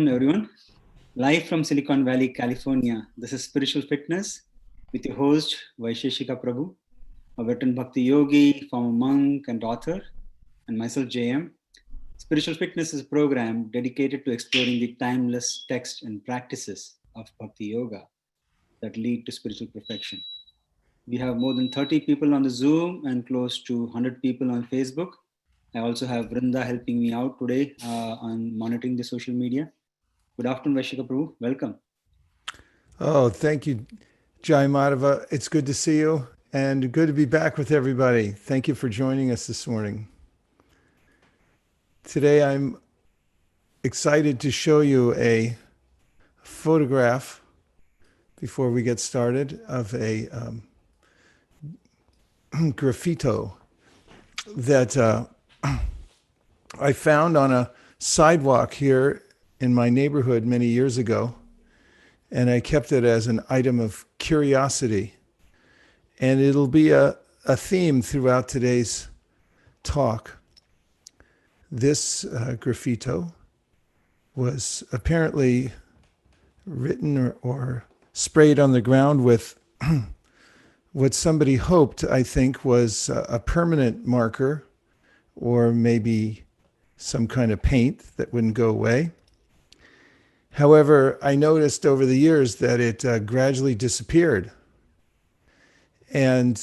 afternoon, everyone. Live from Silicon Valley, California. This is Spiritual Fitness with your host, Vaisheshika Prabhu, a veteran Bhakti yogi, former monk, and author, and myself, JM. Spiritual Fitness is a program dedicated to exploring the timeless texts and practices of Bhakti yoga that lead to spiritual perfection. We have more than 30 people on the Zoom and close to 100 people on Facebook. I also have Vrinda helping me out today on monitoring the social media. Good afternoon, Vaishika Prabhu. Welcome. Oh, thank you, Jai Madhava. It's good to see you and good to be back with everybody. Thank you for joining us this morning. Today, I'm excited to show you a photograph before we get started of a graffito that I found on a sidewalk here in my neighborhood many years ago. And I kept it as an item of curiosity. And it'll be a theme throughout today's talk. This graffito was apparently written or sprayed on the ground with what somebody hoped, I think, was a permanent marker or maybe some kind of paint that wouldn't go away. However, I noticed over the years that it gradually disappeared. And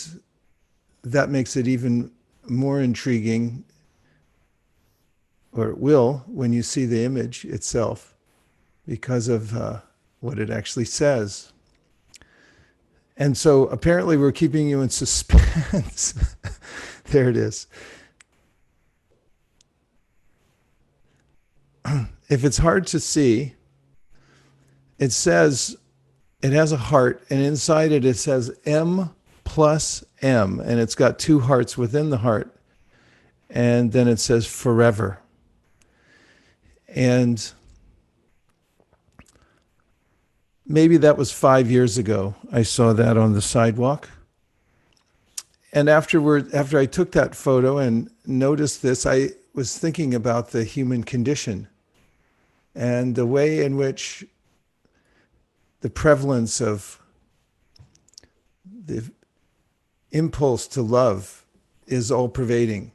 that makes it even more intriguing, or it will, when you see the image itself, because of what it actually says. And so apparently we're keeping you in suspense. There it is. If it's hard to see, it says, it has a heart, and inside it says M plus M, and it's got two hearts within the heart. And then it says forever. And maybe that was 5 years ago. I saw that on the sidewalk. And after I took that photo and noticed this, I was thinking about the human condition and the way in which the prevalence of the impulse to love is all pervading.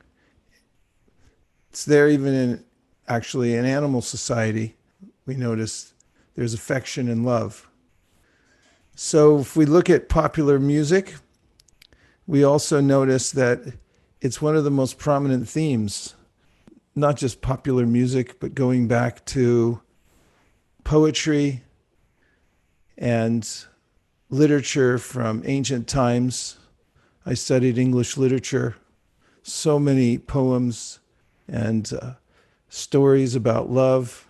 It's there even in actually in animal society. We notice there's affection and love. So if we look at popular music, we also notice that it's one of the most prominent themes, not just popular music, but going back to poetry and literature from ancient times. I studied English literature, so many poems and stories about love,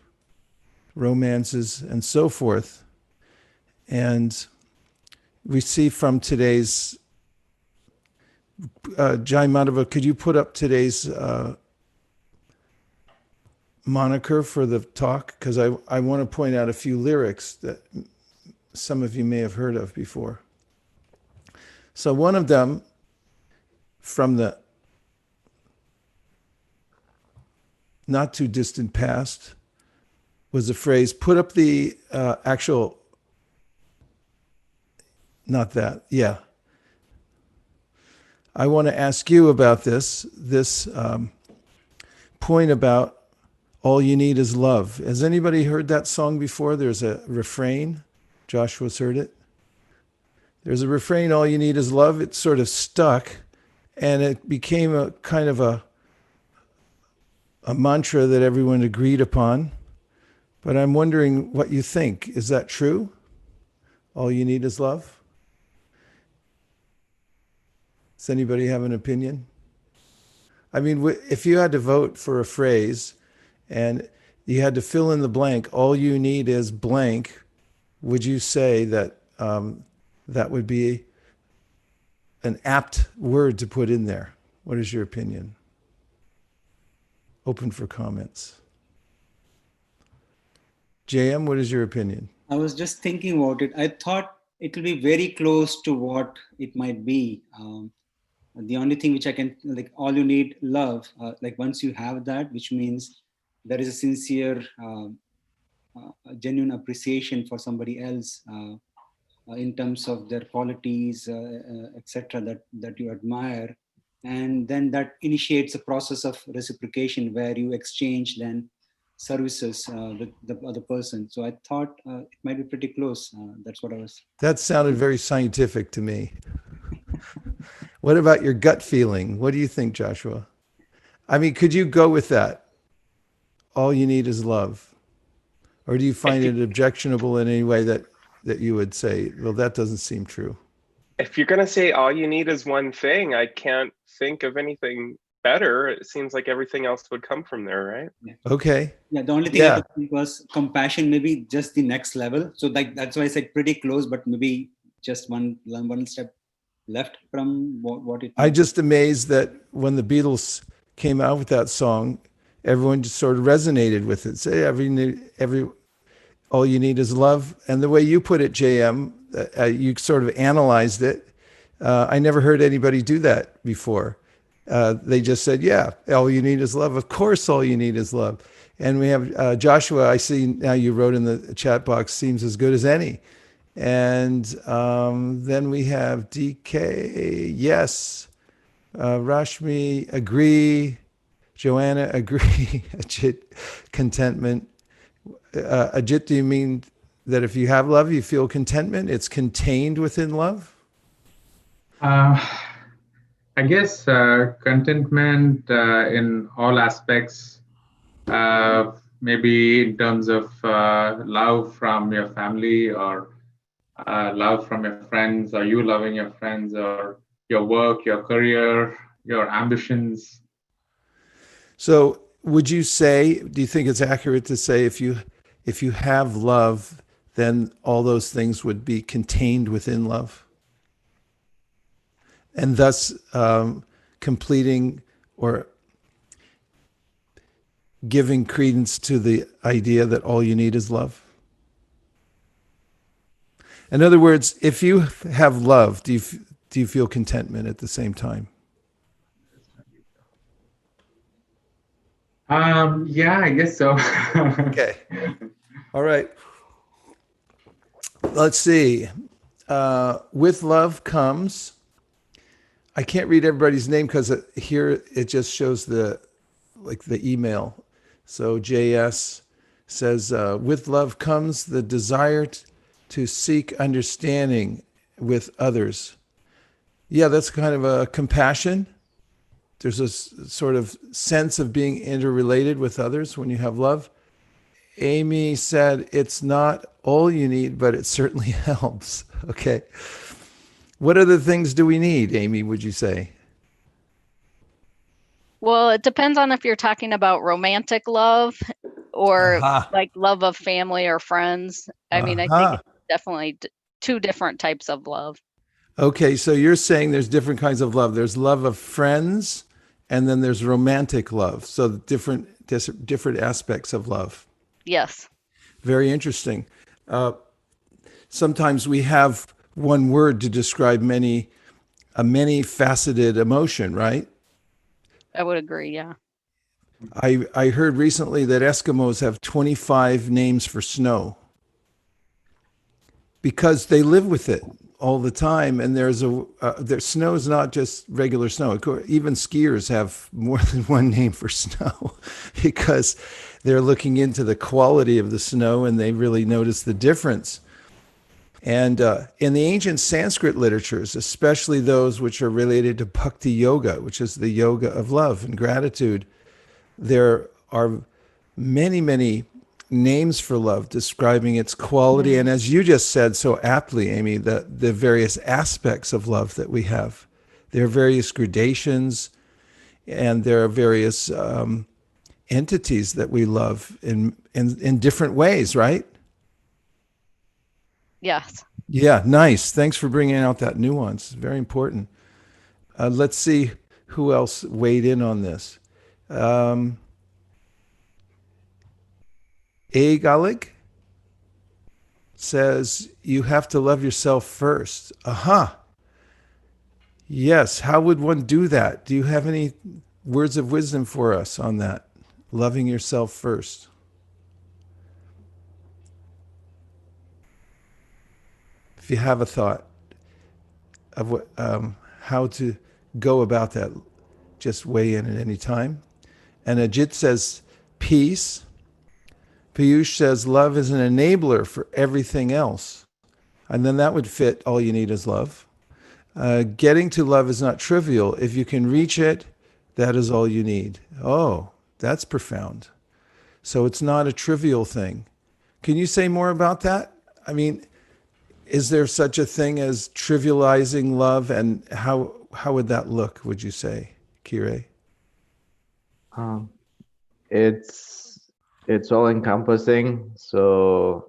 romances, and so forth. And we see from today's, Jai Madhava, could you put up today's moniker for the talk? Because I want to point out a few lyrics that some of you may have heard of before. So one of them from the not too distant past was the phrase, put up the actual, not that, yeah. I want to ask you about this point about all you need is love. Has anybody heard that song before? There's a refrain. Joshua's heard it. There's a refrain, all you need is love. It sort of stuck, and it became a kind of a mantra that everyone agreed upon. But I'm wondering what you think. Is that true? All you need is love? Does anybody have an opinion? I mean, if you had to vote for a phrase and you had to fill in the blank, all you need is blank, would you say that that would be an apt word to put in there? What is your opinion? Open for comments. JM, what is your opinion? I was just thinking about it. I thought it will be very close to what it might be. The only thing which I can, like, all you need love. Like once you have that, which means there is a sincere a genuine appreciation for somebody else in terms of their qualities, etc., that you admire, and then that initiates a process of reciprocation where you exchange then services with the other person. So I thought it might be pretty close. That's what I was. That sounded very scientific to me. What about your gut feeling? What do you think, Joshua? I mean, could you go with that? All you need is love. Or do you find If you it objectionable in any way that you would say, well, that doesn't seem true? if you're gonna say all you need is one thing, I can't think of anything better. It seems like everything else would come from there, right? Yeah. Okay. Yeah, the only thing I Yeah. could think was compassion, maybe just the next level. So like that's why I said pretty close, but maybe just one step left from what it I might be. just amazed that when the Beatles came out with that song, everyone just sort of resonated with it. Say every all you need is love. And the way you put it, JM, you sort of analyzed it. I never heard anybody do that before. They just said, yeah, all you need is love. Of course, all you need is love. And we have Joshua, I see now you wrote in the chat box, seems as good as any. And then we have DK, yes. Rashmi, agree. Joanna, agree. Ajit, contentment. Ajit, do you mean that if you have love, you feel contentment? It's contained within love? Uh, I guess contentment in all aspects, maybe in terms of love from your family or love from your friends, or you loving your friends, or your work, your career, your ambitions. So would you say, do you think it's accurate to say if you have love, then all those things would be contained within love? And thus completing or giving credence to the idea that all you need is love? In other words, if you have love, do you feel contentment at the same time? Yeah, I guess so. Okay. All right. Let's see. With love comes. I can't read everybody's name because here it just shows the email. So JS says, with love comes the desire to seek understanding with others. Yeah, that's kind of a compassion. There's a sort of sense of being interrelated with others when you have love. Amy said, it's not all you need, but it certainly helps. Okay. What other things do we need, Amy, would you say? Well, it depends on if you're talking about romantic love or Aha. like love of family or friends. I mean, I think Aha. it's definitely two different types of love. Okay, so you're saying there's different kinds of love. There's love of friends, and then there's romantic love. So different aspects of love. Yes. Very interesting. Sometimes we have one word to describe a many faceted emotion, right? I would agree. Yeah. I heard recently that Eskimos have 25 names for snow because they live with it all the time. And there's snow is not just regular snow. Even skiers have more than one name for snow because they're looking into the quality of the snow and they really notice the difference. And in the ancient Sanskrit literatures, especially those which are related to bhakti yoga, which is the yoga of love and gratitude, there are many, many names for love describing its quality. And as you just said so aptly, Amy, the various aspects of love that we have. There are various gradations and there are various entities that we love in different ways, right? Yes. Yeah, nice. Thanks for bringing out that nuance. Very important. Let's see who else weighed in on this. A. Galig says, you have to love yourself first. Aha. Yes. How would one do that? Do you have any words of wisdom for us on that? Loving yourself first. if you have a thought of what, how to go about that, just weigh in at any time. And Ajit says peace. Piyush says love is an enabler for everything else. And then that would fit all you need is love. Getting to love is not trivial. If you can reach it, that is all you need. Oh, that's profound. So it's not a trivial thing. Can you say more about that? I mean, is there such a thing as trivializing love, and how would that look, would you say, Kire? Um, it's all encompassing. So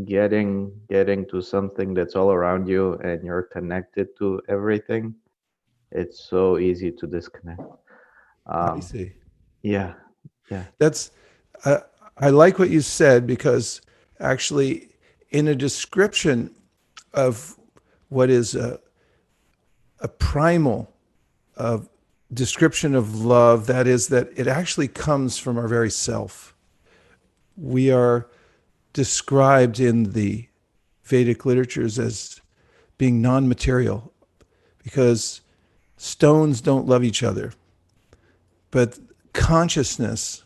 getting to something that's all around you and you're connected to everything, it's so easy to disconnect. I see. Yeah, yeah. That's I like what you said, because actually in a description of what is a primal description of love, that is that it actually comes from our very self. We are described in the Vedic literatures as being non-material, because stones don't love each other, but consciousness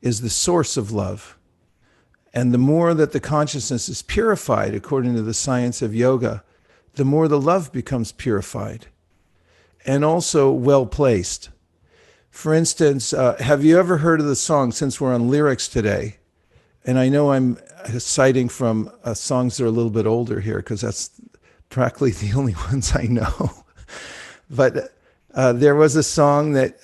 is the source of love. And the more that the consciousness is purified, according to the science of yoga, the more the love becomes purified and also well placed. For instance, have you ever heard of the song, since we're on lyrics today? And I know I'm citing from songs that are a little bit older here, because that's practically the only ones I know. But there was a song that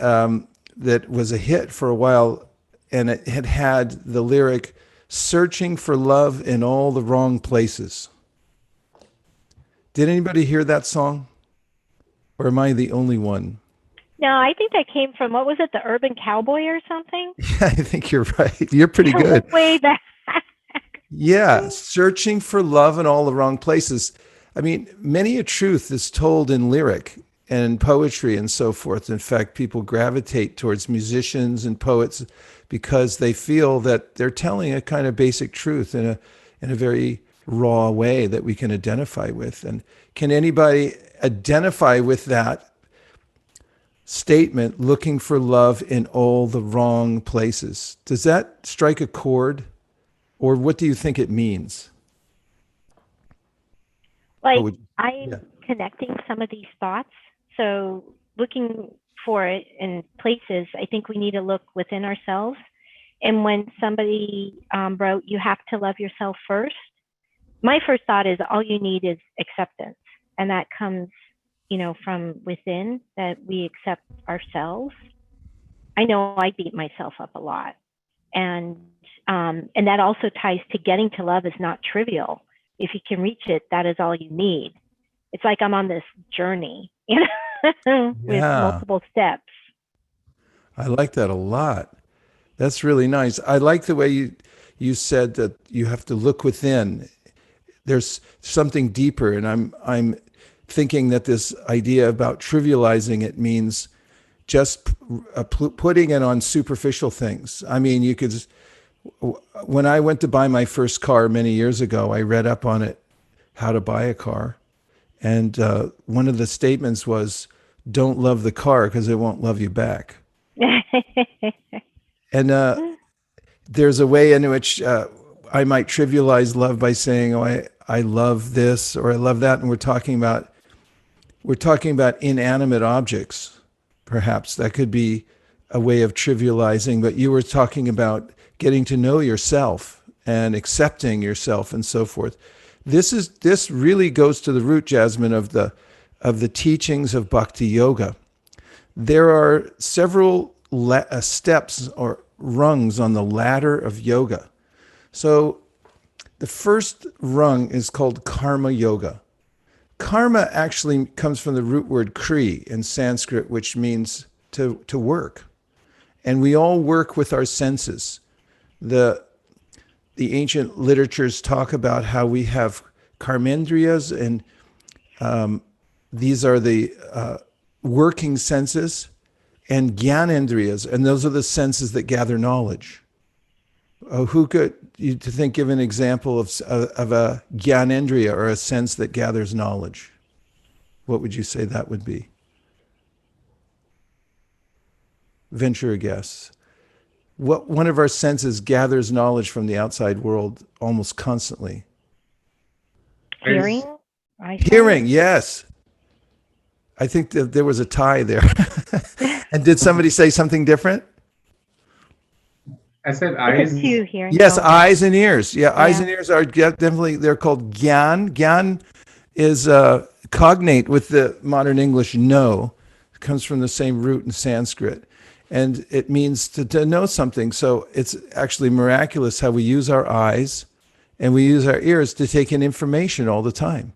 that was a hit for a while, and it had the lyric, "Searching for love in all the wrong places." Did anybody hear that song? Or am I the only one? No, I think that came from, what was it, the Urban Cowboy or something? Yeah, I think you're right. You're pretty good. Way back. Yeah, searching for love in all the wrong places. I mean, many a truth is told in lyric and poetry and so forth. In fact, people gravitate towards musicians and poets because they feel that they're telling a kind of basic truth in a very raw way that we can identify with. And can anybody identify with that statement, looking for love in all the wrong places? Does that strike a chord? Or what do you think it means? Like, I'm connecting some of these thoughts. So looking for it in places, I think we need to look within ourselves. And when somebody wrote, "You have to love yourself first," my first thought is all you need is acceptance. And that comes, from within, that we accept ourselves. I know I beat myself up a lot. And that also ties to getting to love is not trivial. If you can reach it, that is all you need. It's like I'm on this journey, with multiple steps. I like that a lot. That's really nice. I like the way you said that you have to look within. There's something deeper, and I'm thinking that this idea about trivializing it means just putting it on superficial things. I mean, you could. When I went to buy my first car many years ago, I read up on it, how to buy a car, and one of the statements was, "Don't love the car because it won't love you back." And there's a way in which I might trivialize love by saying, "Oh, I love this," or "I love that," and we're talking about inanimate objects. Perhaps that could be a way of trivializing, but you were talking about getting to know yourself and accepting yourself and so forth. This really goes to the root, Jasmine, of the teachings of Bhakti Yoga. There are several steps or rungs on the ladder of yoga. So the first rung is called Karma Yoga. Karma actually comes from the root word kri in Sanskrit, which means to work. And we all work with our senses. The ancient literatures talk about how we have karmendriyas, and these are the working senses, and gyanendriyas, and those are the senses that gather knowledge. Oh, who could you to think give an example of a gyanendriya, or a sense that gathers knowledge? What would you say that would be? Venture a guess. What one of our senses gathers knowledge from the outside world almost constantly? Hearing, Is eyesight. Hearing, yes. I think that there was a tie there. And did somebody say something different? I said It's eyes. a two hearing. Yes, Oh, eyes and ears. Yeah, eyes Yeah. and ears are definitely, they're called gyan. Gyan is cognate with the modern English know. It comes from the same root in Sanskrit. And it means to know something. So it's actually miraculous how we use our eyes and we use our ears to take in information all the time.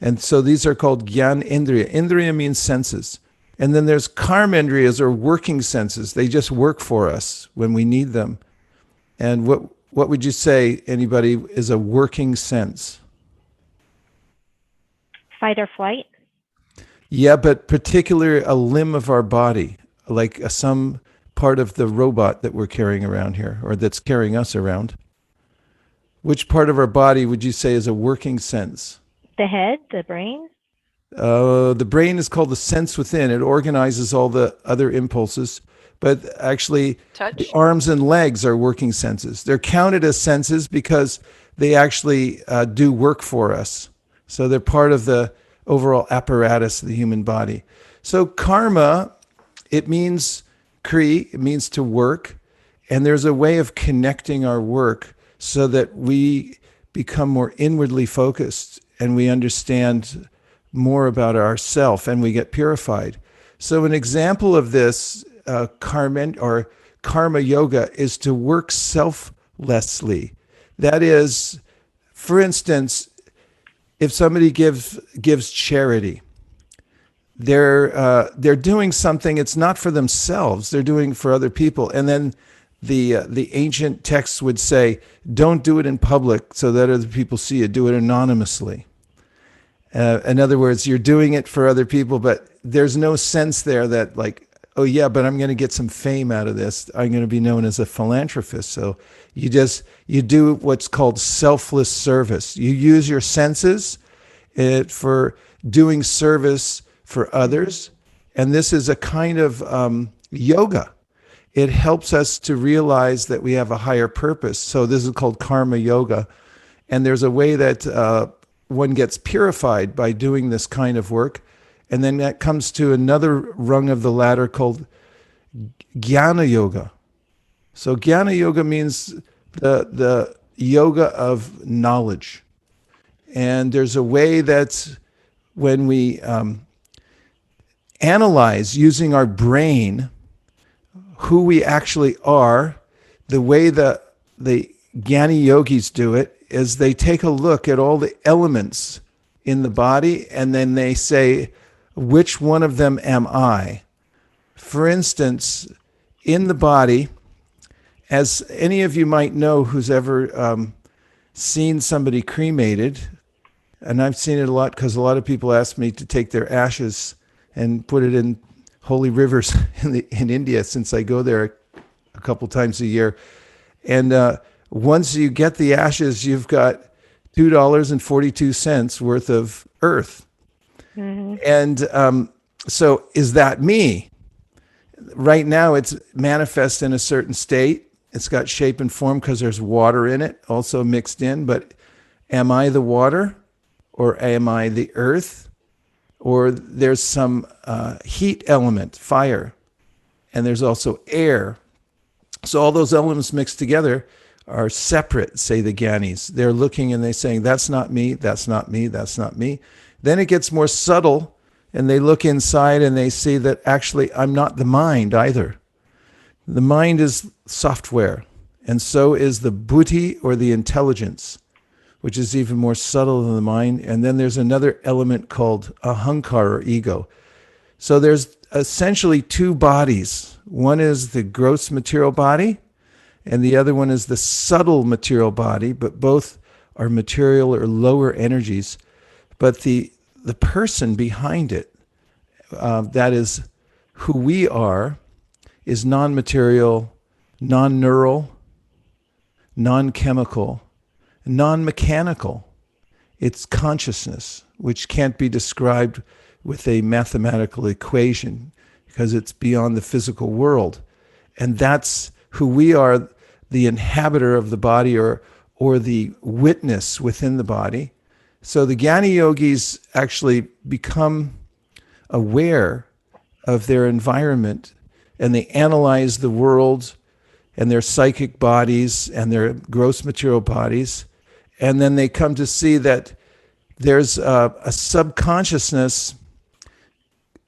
And so these are called gyan indriya. Indriya means senses. And then there's karmendriyas, or working senses. They just work for us when we need them. And what would you say, anybody, is a working sense? fight or flight. Yeah, but particularly a limb of our body, like some part of the robot that we're carrying around here, or that's carrying us around. Which part of our body would you say is a working sense? The head, the brain. The brain is called the sense within. It organizes all the other impulses. But actually, Touch. the arms and legs are working senses. They're counted as senses because they actually do work for us. So they're part of the overall apparatus of the human body. So karma, it means kri, it means to work. And there's a way of connecting our work so that we become more inwardly focused and we understand more about ourself and we get purified. So an example of this karma yoga is to work selflessly. That is, for instance, if somebody gives charity, they're doing something. It's not for themselves. They're doing for other people. And then the ancient texts would say, don't do it in public so that other people see it. Do it anonymously. In other words, you're doing it for other people, but there's no sense there that like, oh yeah, but I'm going to get some fame out of this. I'm going to be known as a philanthropist. So you do what's called selfless service. You use your senses for doing service for others. And this is a kind of yoga. It helps us to realize that we have a higher purpose. So this is called karma yoga. And there's a way that one gets purified by doing this kind of work. And then that comes to another rung of the ladder called jnana yoga. So jnana yoga means the yoga of knowledge. And there's a way that when we analyze using our brain who we actually are, the way the Jnani yogis do it is they take a look at all the elements in the body and then they say, which one of them am I? For instance, in the body, as any of you might know who's ever seen somebody cremated, and I've seen it a lot because a lot of people ask me to take their ashes and put it in holy rivers in India, since I go there a couple times a year. And once you get the ashes, you've got $2.42 worth of earth. Mm-hmm. And so is that me? Right now it's manifest in a certain state. It's got shape and form because there's water in it also mixed in. But am I the water, or am I the earth? Or there's some heat element, fire, and there's also air. So all those elements mixed together are separate, say the Gyanis. They're looking and they're saying, that's not me, that's not me, that's not me. Then it gets more subtle, and they look inside and they see that actually I'm not the mind either. The mind is software, and so is the buddhi, or the intelligence, which is even more subtle than the mind. And then there's another element called ahankara, or ego. So there's essentially two bodies. One is the gross material body, and the other one is the subtle material body, but both are material or lower energies. But the person behind it, that is who we are, is non-material, non-neural, non-chemical, non-mechanical. It's consciousness, which can't be described with a mathematical equation because it's beyond the physical world. And that's who we are, the inhabitor of the body, or the witness within the body. So the Jnana Yogis actually become aware of their environment, and they analyze the world and their psychic bodies and their gross material bodies. And then they come to see that there's a subconsciousness,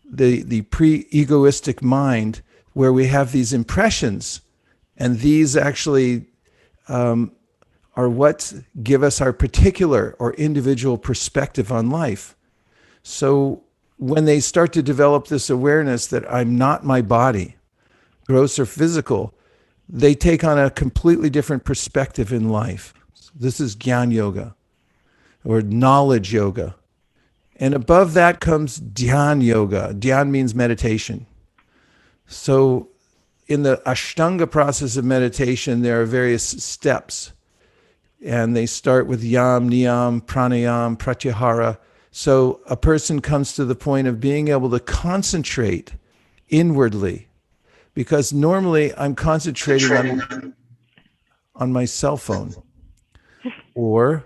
the pre-egoistic mind, where we have these impressions, and these actually are what give us our particular or individual perspective on life. So when they start to develop this awareness that I'm not my body, gross or physical, they take on a completely different perspective in life. This is Jnana Yoga, or knowledge yoga. And above that comes Dhyan Yoga. Dhyan means meditation. So in the Ashtanga process of meditation, there are various steps. And they start with Yam, Niyam, Pranayam, Pratyahara. So a person comes to the point of being able to concentrate inwardly. Because normally I'm concentrating on my cell phone. Or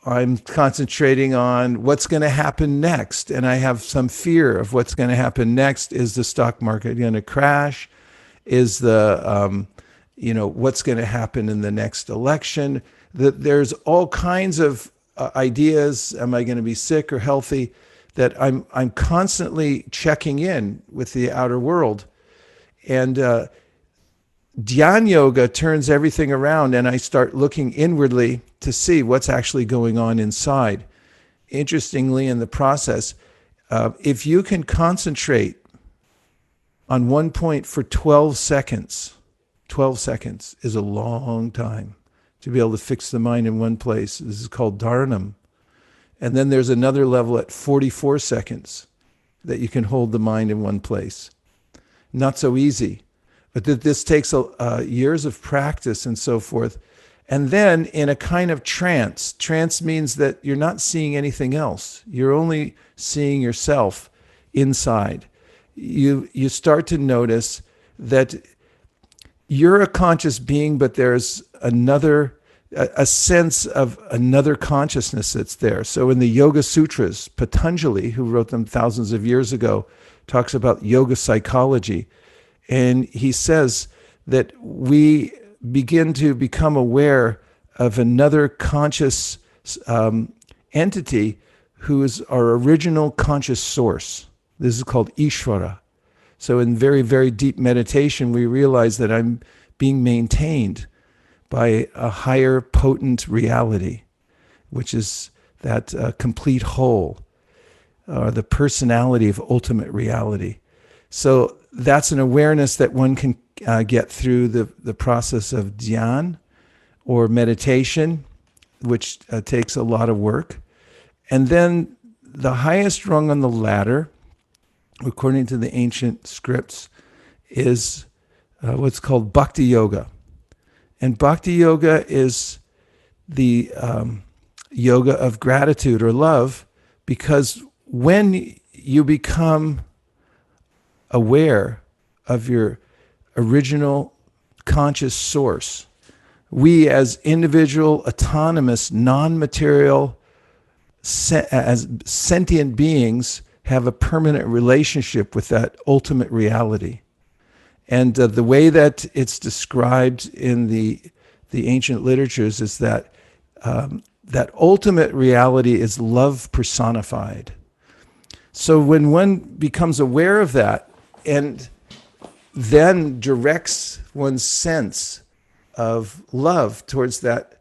I'm concentrating on what's going to happen next. And I have some fear of what's going to happen next. Is the stock market going to crash? Is the, what's going to happen in the next election? There's all kinds of ideas. Am I going to be sick or healthy? That I'm constantly checking in with the outer world. And Dhyan Yoga turns everything around, and I start looking inwardly to see what's actually going on inside. Interestingly, in the process, if you can concentrate on one point for 12 seconds, 12 seconds is a long time to be able to fix the mind in one place. This is called dharanam. And then there's another level at 44 seconds that you can hold the mind in one place. Not so easy. But this takes years of practice and so forth. And then in a kind of trance. Trance means that you're not seeing anything else. You're only seeing yourself inside. You start to notice that you're a conscious being, but there's a sense of another consciousness that's there. So in the Yoga Sutras, Patanjali, who wrote them thousands of years ago, talks about yoga psychology. And he says that we begin to become aware of another conscious entity who is our original conscious source. This is called Ishvara. So in very, very deep meditation, we realize that I'm being maintained by a higher potent reality, which is that complete whole, or the personality of ultimate reality. So that's an awareness that one can get through the process of dhyan or meditation, which takes a lot of work. And then the highest rung on the ladder, according to the ancient scripts, is what's called Bhakti Yoga. And Bhakti Yoga is the yoga of gratitude or love, because when you become aware of your original conscious source, we as individual, autonomous, non-material, as sentient beings have a permanent relationship with that ultimate reality. And the way that it's described in the ancient literatures is that that ultimate reality is love personified. So when one becomes aware of that and then directs one's sense of love towards that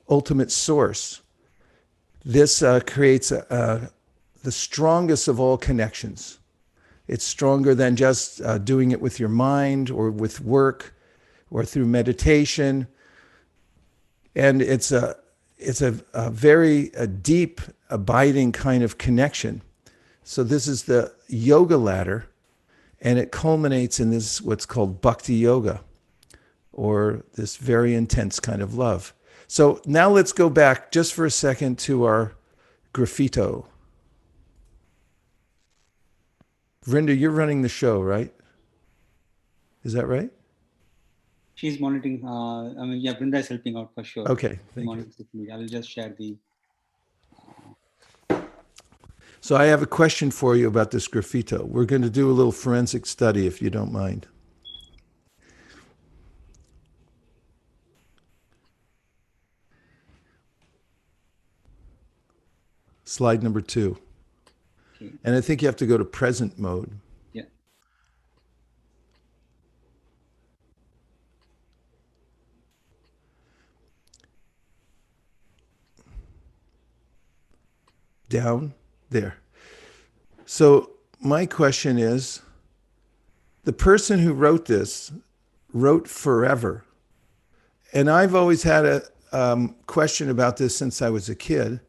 ultimate source, this creates the strongest of all connections. It's stronger than just doing it with your mind or with work or through meditation. And it's a very deep, abiding kind of connection. So this is the yoga ladder, and it culminates in this what's called Bhakti Yoga, or this very intense kind of love. So now let's go back just for a second to our graffito. Vrinda, you're running the show, right? Is that right? She's monitoring. Yeah, Brinda is helping out for sure. Okay, thank you. I will just share the. So I have a question for you about this graffito. We're going to do a little forensic study, if you don't mind. Slide number 2. Okay. And I think you have to go to present mode. Yeah. Down there. So my question is, the person who wrote this wrote forever. And I've always had a question about this since I was a kid,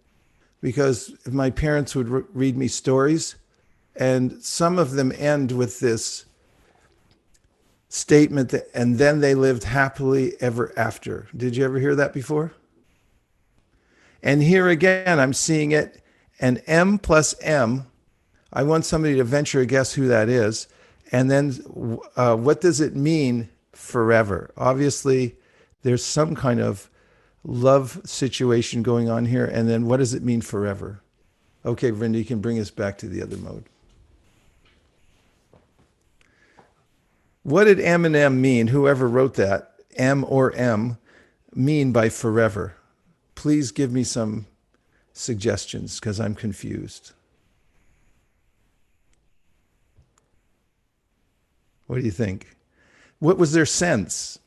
because my parents would read me stories, and some of them end with this statement that, and then they lived happily ever after. Did you ever hear that before? And here again, I'm seeing it, and M plus M. I want somebody to venture a guess who that is. And then what does it mean forever? Obviously, there's some kind of love situation going on here. And then what does it mean forever? Okay, Vrinda, you can bring us back to the other mode. What did M and M mean? Whoever wrote that, M or M, mean by forever? Please give me some suggestions, because I'm confused. What do you think? What was their sense?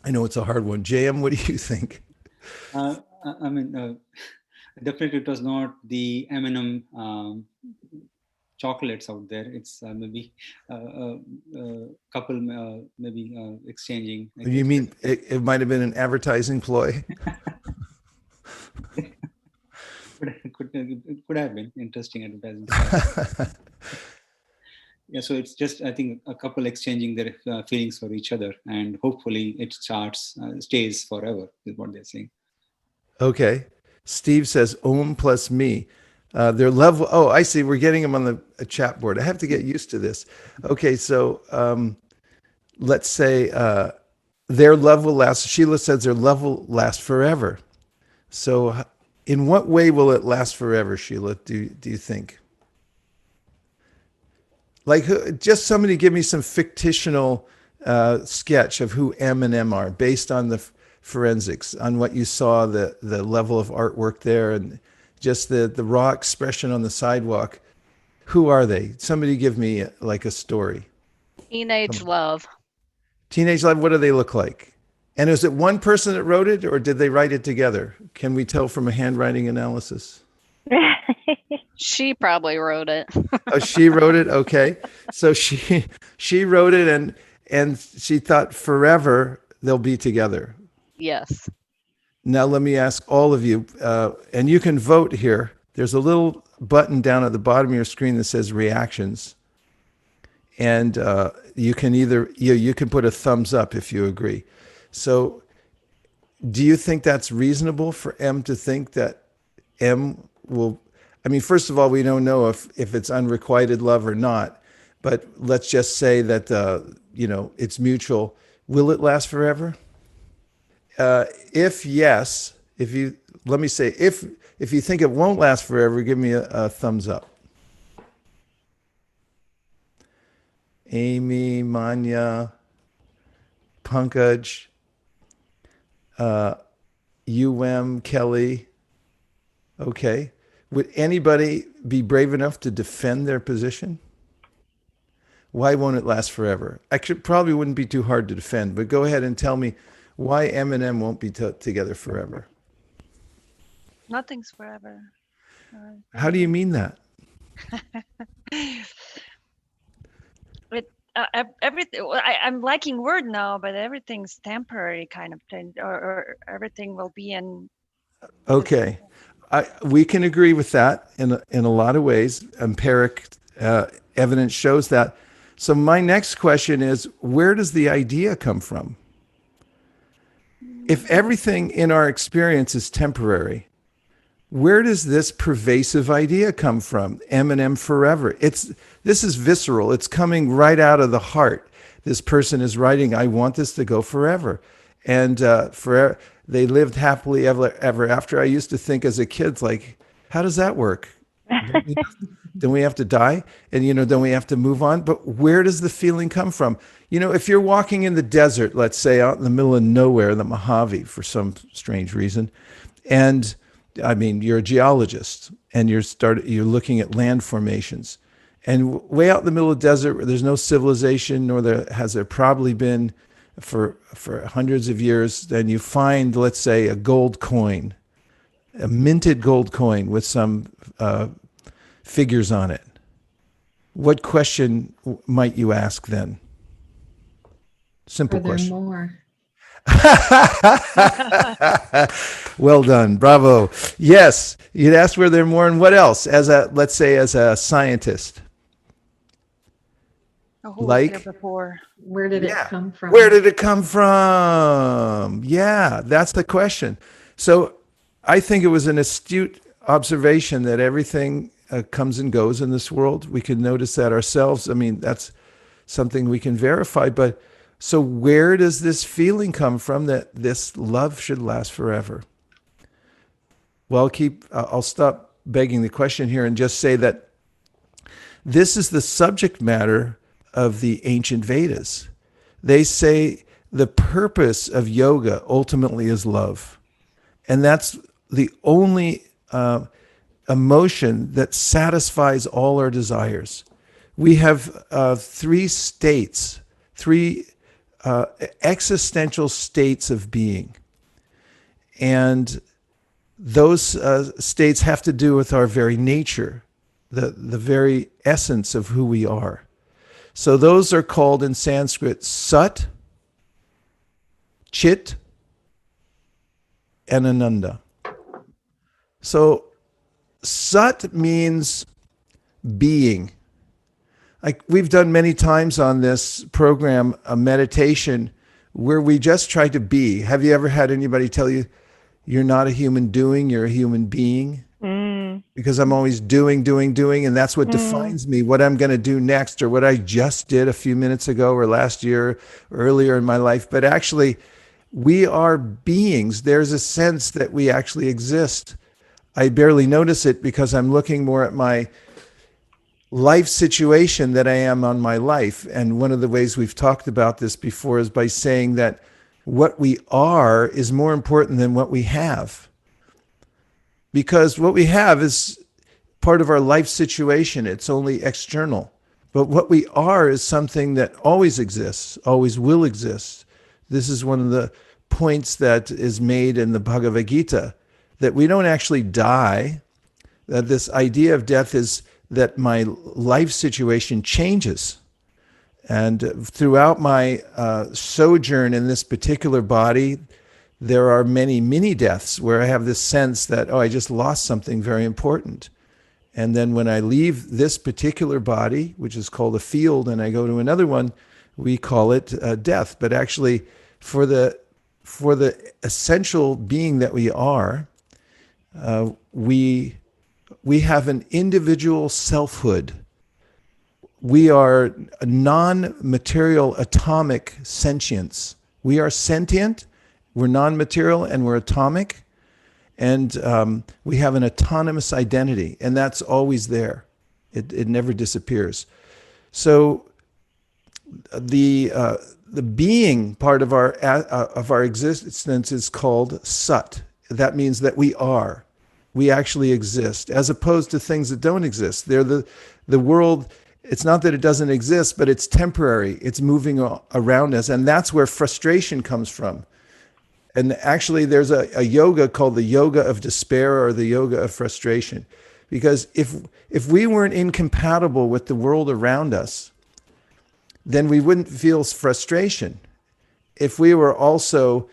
I know it's a hard one. JM, what do you think? Definitely it was not the M&M chocolates out there. It's maybe a couple maybe exchanging. You mean it might have been an advertising ploy? It could have been interesting advertising. Yeah, so it's just, I think, a couple exchanging their feelings for each other, and hopefully it stays forever, is what they're saying. Okay. Steve says Om plus me. Their level. Oh, I see. We're getting them on the chat board. I have to get used to this. Okay, so let's say their love will last. Sheila says their love will last forever. So in what way will it last forever, Sheila, do you think? Like, just somebody give me some fictional sketch of who M and M are based on the forensics, on what you saw, the level of artwork there, and just the raw expression on the sidewalk. Who are they? Somebody give me like a story. Teenage love. Teenage love, what do they look like? And is it one person that wrote it, or did they write it together? Can we tell from a handwriting analysis? She probably wrote it. Oh, she wrote it? Okay. So she wrote it, and she thought forever they'll be together. Yes. Now let me ask all of you, and you can vote here. There's a little button down at the bottom of your screen that says reactions. And you can you can put a thumbs up if you agree. So do you think that's reasonable for M to think that M will, I mean, first of all, we don't know if it's unrequited love or not, but let's just say that, it's mutual. Will it last forever? If yes, let me say, if you think it won't last forever, give me a thumbs up. Amy, Manya, Pankaj, Kelly. Okay. Would anybody be brave enough to defend their position? Why won't it last forever? Actually, probably wouldn't be too hard to defend, but go ahead and tell me why M and M won't be together forever. Nothing's forever. How do you mean that? Everything. I'm liking word now, but everything's temporary kind of thing, or everything will be in. Okay, we can agree with that in a lot of ways. Empiric evidence shows that. So my next question is, where does the idea come from? If everything in our experience is temporary, where does this pervasive idea come from? M&M forever. This is visceral. It's coming right out of the heart. This person is writing, I want this to go forever. And forever, they lived happily ever after. I used to think as a kid, like, how does that work? Don't we have to die? And, don't we have to move on? But where does the feeling come from? If you're walking in the desert, let's say out in the middle of nowhere, the Mojave, for some strange reason, and I mean, you're a geologist and you're looking at land formations, and way out in the middle of the desert where there's no civilization, nor has there probably been for hundreds of years, then you find, let's say, a gold coin, a minted gold coin with some figures on it. What question might you ask then? Simple question. More? Well done. Bravo. Yes. You'd ask were there more, and what else? Let's say as a scientist. Oh, who was Like, there before? Where did it come from? Where did it come from? Yeah, that's the question. So I think it was an astute observation that everything comes and goes in this world. We can notice that ourselves. I mean, that's something we can verify. But so where does this feeling come from that this love should last forever? Well, I'll stop begging the question here and just say that this is the subject matter of the ancient Vedas. They say the purpose of yoga ultimately is love. And that's the only emotion that satisfies all our desires. We have three states, three existential states of being. And those states have to do with our very nature, the very essence of who we are. So those are called in Sanskrit Sat, Chit, and Ananda. So Sat means being. Like we've done many times on this program, a meditation where we just try to be. Have you ever had anybody tell you, you're not a human doing, you're a human being? Because I'm always doing, and that's what defines me, what I'm going to do next, or what I just did a few minutes ago or last year, earlier in my life. But actually, we are beings. There's a sense that we actually exist. I barely notice it because I'm looking more at my life situation than I am on my life. And one of the ways we've talked about this before is by saying that what we are is more important than what we have. Because what we have is part of our life situation. It's only external. But what we are is something that always exists, always will exist. This is one of the points that is made in the Bhagavad Gita, that we don't actually die, that this idea of death is that my life situation changes. And throughout my sojourn in this particular body, there are many mini deaths where I have this sense that, I just lost something very important. And then when I leave this particular body, which is called a field, and I go to another one, we call it death. But actually, for the essential being that we are, we have an individual selfhood. We are a non-material atomic sentience. We are sentient, we're non-material, and we're atomic. And we have an autonomous identity, and that's always there. It never disappears. So the being part of our existence is called Sat. That means that we are. We actually exist, as opposed to things that don't exist. They're the world. It's not that it doesn't exist, but it's temporary. It's moving around us, and that's where frustration comes from. And actually, there's a yoga called the yoga of despair or the yoga of frustration. Because if we weren't incompatible with the world around us, then we wouldn't feel frustration. If we were also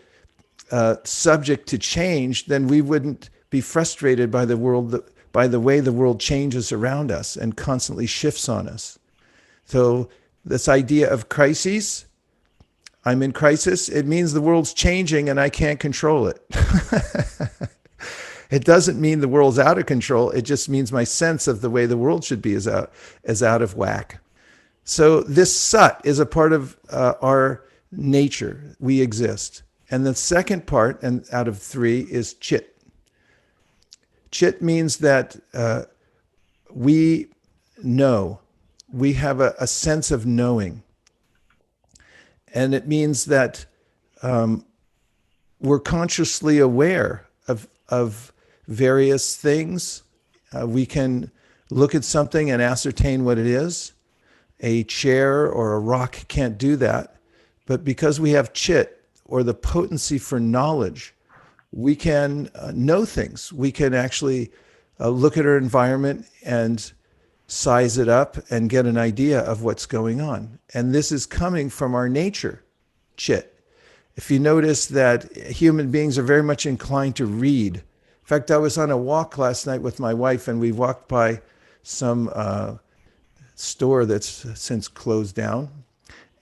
subject to change, then we wouldn't be frustrated by the world, by the way the world changes around us and constantly shifts on us. So this idea of crises, I'm in crisis, it means the world's changing and I can't control it. It doesn't mean the world's out of control. It just means my sense of the way the world should be is out of whack. So this sat is a part of our nature. We exist. And the second part, and out of three, is chit. Chit means that we know. We have a sense of knowing. And it means that we're consciously aware of various things. We can look at something and ascertain what it is. A chair or a rock can't do that. But because we have chit, or the potency for knowledge, we can know things. We can actually look at our environment and size it up and get an idea of what's going on. And this is coming from our nature, chit. If you notice that human beings are very much inclined to read. In fact, I was on a walk last night with my wife, and we walked by some store that's since closed down.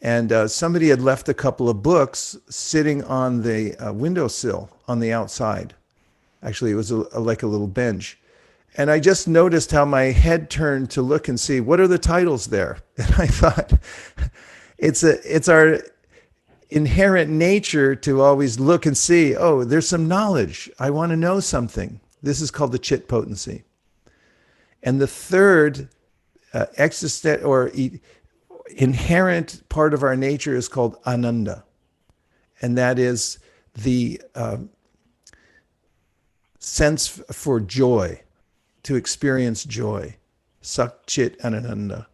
And somebody had left a couple of books sitting on the windowsill on the outside. Actually, it was like a little bench. And I just noticed how my head turned to look and see, what are the titles there? And I thought, it's our inherent nature to always look and see, oh, there's some knowledge. I want to know something. This is called the chit potency. And the third inherent part of our nature is called ananda. And that is the sense for joy, to experience joy. Sak, chit, and ananda.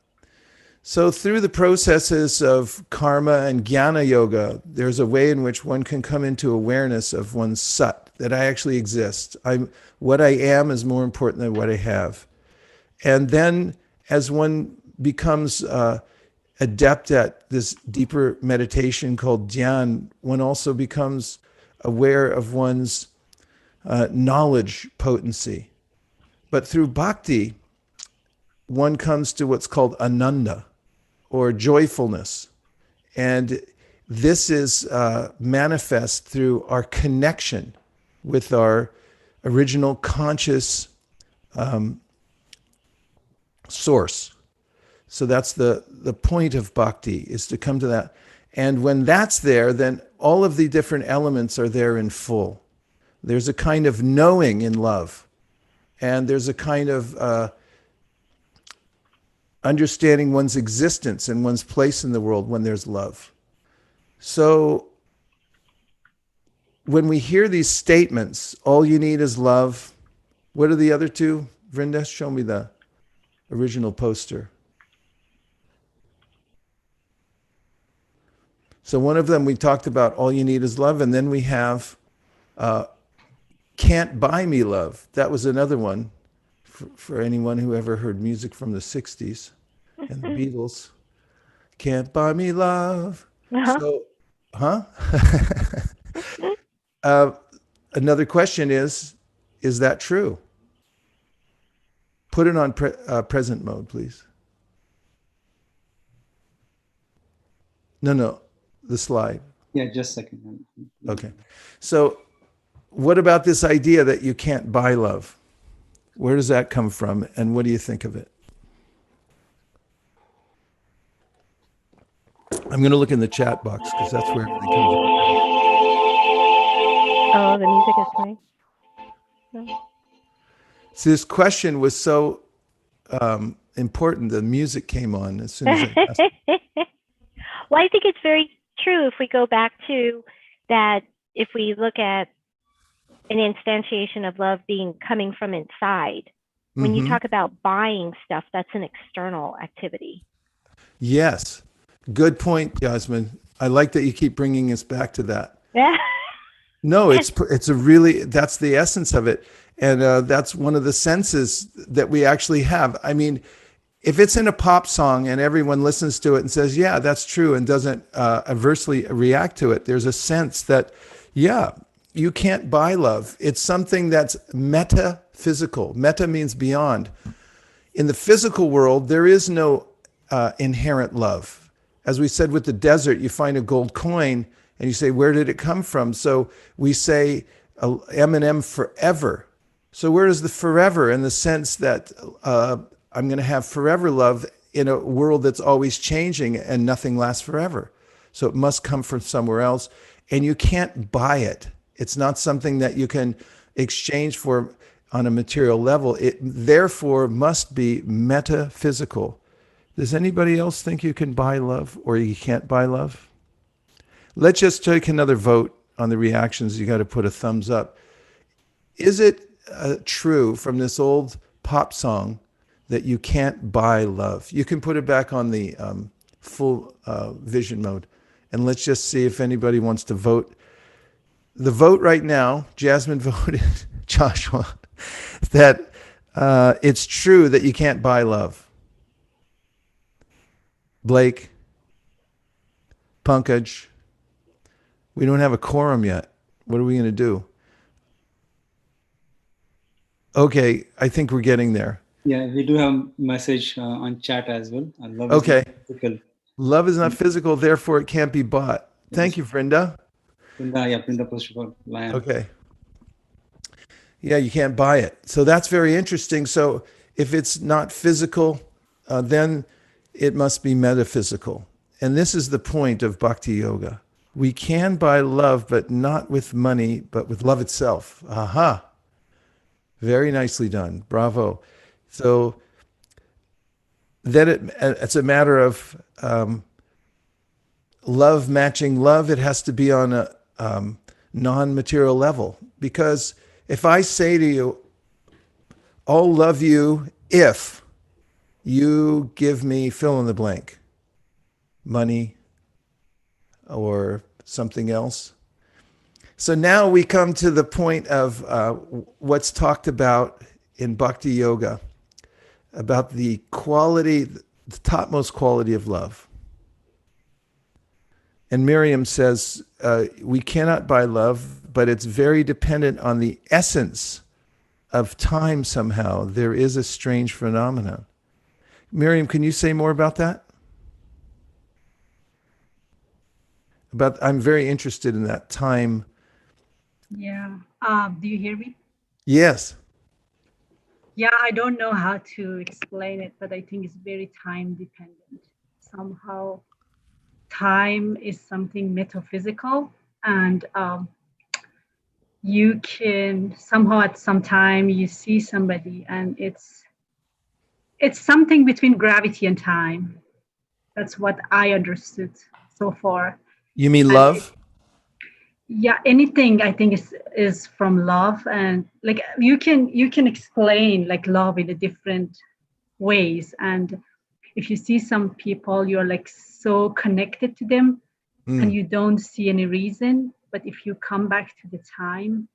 So through the processes of karma and jnana yoga, there's a way in which one can come into awareness of one's sat, that I actually exist. What I am is more important than what I have. And then as one becomes adept at this deeper meditation called dhyan, one also becomes aware of one's knowledge potency. But through bhakti, one comes to what's called ananda, or joyfulness. And this is manifest through our connection with our original conscious source. So that's the point of bhakti, is to come to that. And when that's there, then all of the different elements are there in full. There's a kind of knowing in love. And there's a kind of understanding one's existence and one's place in the world when there's love. So when we hear these statements, all you need is love. What are the other two? Vrinda, show me the original poster. So one of them, we talked about all you need is love. And then we have Cant Buy Me Love. That was another one for anyone who ever heard music from the 60s and the Beatles. Can't buy me love. So, another question is that true? Put it on present mode, please. No, the slide. Yeah, just a second. Okay. So what about this idea that you can't buy love? Where does that come from, and what do you think of it? I'm going to look in the chat box because that's where everything comes from. Oh, the music is playing. No. So this question was so important. The music came on as soon as I asked. Well, I think it's very true if we go back to that, if we look at an instantiation of love being coming from inside. When you talk about buying stuff, that's an external activity. Yes. Good point, Yasmin. I like that you keep bringing us back to that. Yeah. No, it's a really, that's the essence of it. And that's one of the senses that we actually have. I mean, if it's in a pop song and everyone listens to it and says, yeah, that's true, and doesn't adversely react to it, there's a sense that, yeah, you can't buy love. It's something that's metaphysical. Meta means beyond. In the physical world, there is no inherent love. As we said with the desert, you find a gold coin and you say, where did it come from? So we say M&M forever. So where is the forever in the sense that I'm going to have forever love in a world that's always changing and nothing lasts forever? So it must come from somewhere else, and you can't buy it. It's not something that you can exchange for on a material level. It therefore must be metaphysical. Does anybody else think you can buy love or you can't buy love? Let's just take another vote on the reactions. You got to put a thumbs up. Is it true from this old pop song that you can't buy love? You can put it back on the full vision mode. And let's just see if anybody wants to vote. The vote right now, Jasmine voted, Joshua, that it's true that you can't buy love. Blake, Pankaj, we don't have a quorum yet. What are we going to do? Okay, I think we're getting there. Yeah, we do have a message on chat as well. Love Okay. is not physical. Love is not physical, therefore it can't be bought. Thank you, Vrinda. Vrinda posted for Lion. Okay. Yeah, you can't buy it. So that's very interesting. So if it's not physical, then it must be metaphysical. And this is the point of Bhakti Yoga. We can buy love, but not with money, but with love itself. Aha. Very nicely done. Bravo. So then it's a matter of love matching love. It has to be on a non-material level. Because if I say to you, I'll love you if you give me fill in the blank, money or something else. So now we come to the point of what's talked about in Bhakti Yoga, about the quality, the topmost quality of love. And Miriam says, we cannot buy love, but it's very dependent on the essence of time somehow. There is a strange phenomenon. Miriam, can you say more about that? I'm very interested in that time. Yeah. Do you hear me? Yes. Yeah, I don't know how to explain it, but I think it's very time dependent. Somehow time is something metaphysical, and you can somehow at some time you see somebody and it's something between gravity and time. That's what I understood so far. You mean love? Yeah, anything I think is from love, and like you can explain like love in a different ways. And if you see some people, you're like so connected to them and you don't see any reason. But if you come back to the time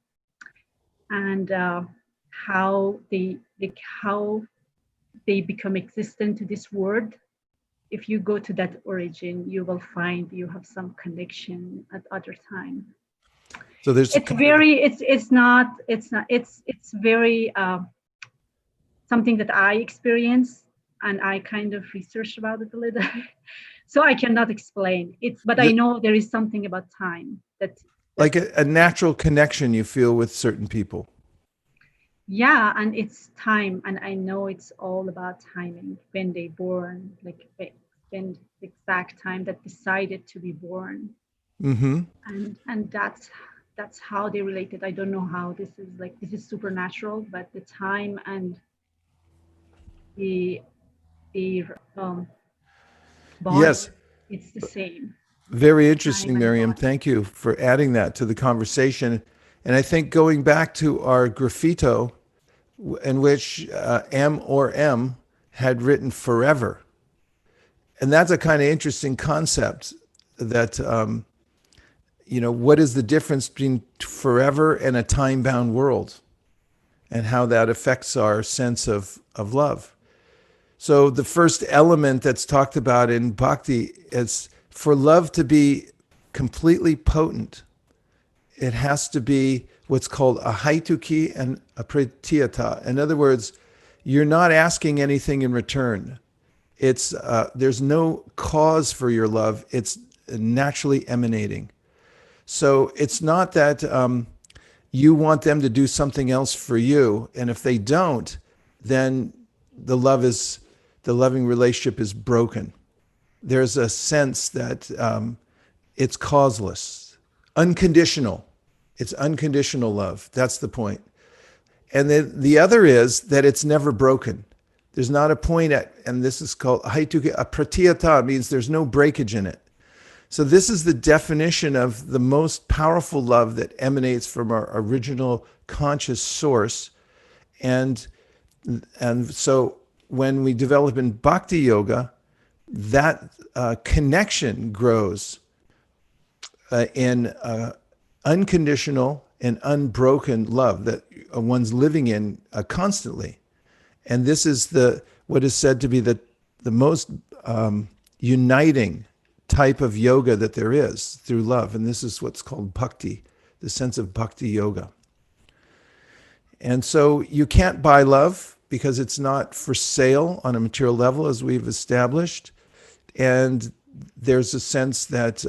and how they become existent to this world, if you go to that origin, you will find you have some connection at other time. So there's it's very something that I experienced, and I kind of researched about it a little. So I cannot explain it, but I know there is something about time that like a natural connection you feel with certain people. Yeah, and it's time, and I know it's all about timing, when they born, like when the exact time that decided to be born. Mm-hmm. And that's how they related. I don't know how this is supernatural, but the time and the bond, yes, it's the same. Very interesting, Miriam. Thank you for adding that to the conversation. And I think going back to our graffito, in which M or M had written forever. And that's a kind of interesting concept that, what is the difference between forever and a time-bound world, and how that affects our sense of love. So the first element that's talked about in Bhakti is for love to be completely potent it has to be what's called a haituki and a pratyata. In other words, you're not asking anything in return. It's there's no cause for your love. It's naturally emanating. So it's not that you want them to do something else for you, and if they don't, then the loving relationship is broken. There's a sense that it's causeless, unconditional. It's unconditional love. That's the point. And then the other is that it's never broken. There's not a point at, and this is called haituki, a pratyata means there's no breakage in it. So this is the definition of the most powerful love that emanates from our original conscious source. And so when we develop in bhakti yoga, that connection grows in unconditional and unbroken love that one's living in constantly. And this is what is said to be the most uniting type of yoga that there is through love. And this is what's called bhakti, the sense of bhakti yoga. And so you can't buy love because it's not for sale on a material level, as we've established. And there's a sense that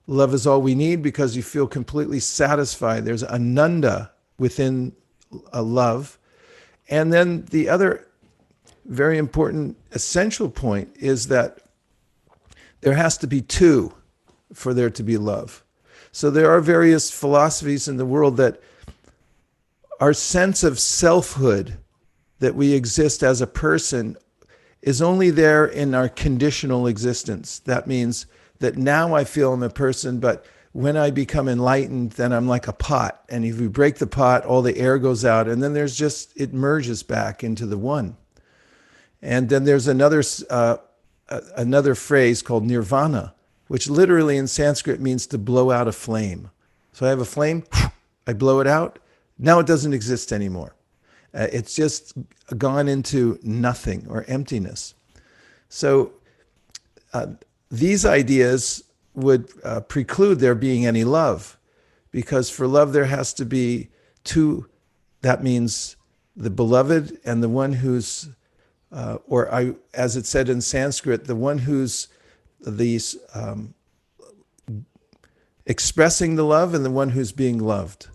love is all we need because you feel completely satisfied. There's ananda within a love. And then the other very important essential point is that there has to be two for there to be love. So there are various philosophies in the world that our sense of selfhood, that we exist as a person, is only there in our conditional existence. That means that now I feel I'm a person, but when I become enlightened, then I'm like a pot. And if we break the pot, all the air goes out, and then it merges back into the one. And then there's another phrase called nirvana, which literally in Sanskrit means to blow out a flame. So I have a flame, I blow it out, now it doesn't exist anymore. It's just gone into nothing or emptiness. So these ideas would preclude there being any love, because for love there has to be two. That means the beloved and the one who's, as it said in Sanskrit, the one who's expressing the love and the one who's being loved.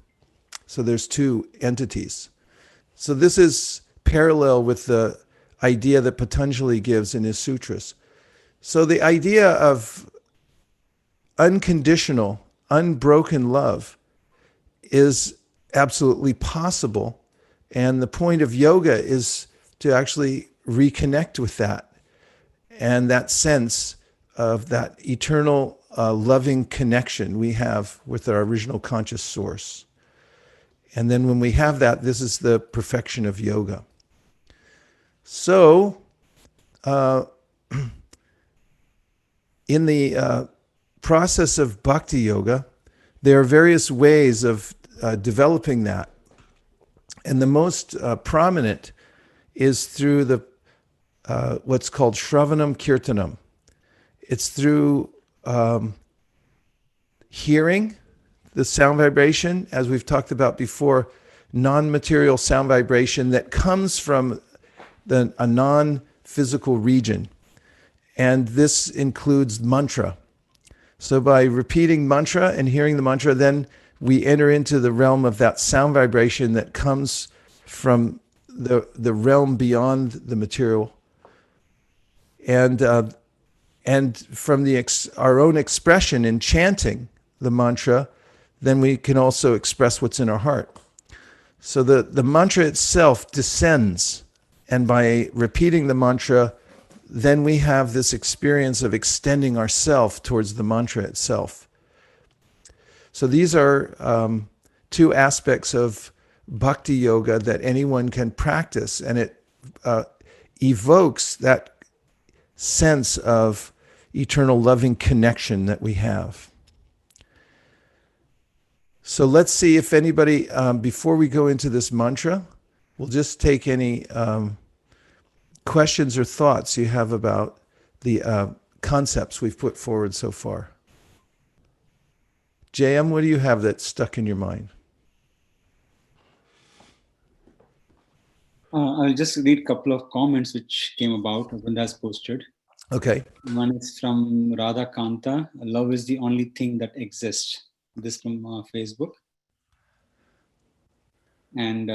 So there's two entities. So this is parallel with the idea that Patanjali gives in his sutras. So the idea of unconditional, unbroken love is absolutely possible. And the point of yoga is to actually reconnect with that and that sense of that eternal loving connection we have with our original conscious source. And then when we have that, this is the perfection of yoga. So, in the process of bhakti yoga, there are various ways of developing that. And the most prominent is through the what's called Shravanam Kirtanam. It's through hearing the sound vibration, as we've talked about before, non-material sound vibration that comes from a non-physical region. And this includes mantra. So by repeating mantra and hearing the mantra, then we enter into the realm of that sound vibration that comes from the realm beyond the material. And from our own expression in chanting the mantra, then we can also express what's in our heart. So the mantra itself descends, and by repeating the mantra, then we have this experience of extending ourself towards the mantra itself. So these are two aspects of bhakti yoga that anyone can practice, and it evokes that sense of eternal loving connection that we have. So let's see if anybody, before we go into this mantra, we'll just take any questions or thoughts you have about the concepts we've put forward so far. JM, what do you have that's stuck in your mind? I'll just read a couple of comments which came about. Vrinda has posted. Okay. One is from Radha Kanta. Love is the only thing that exists. This from Facebook. And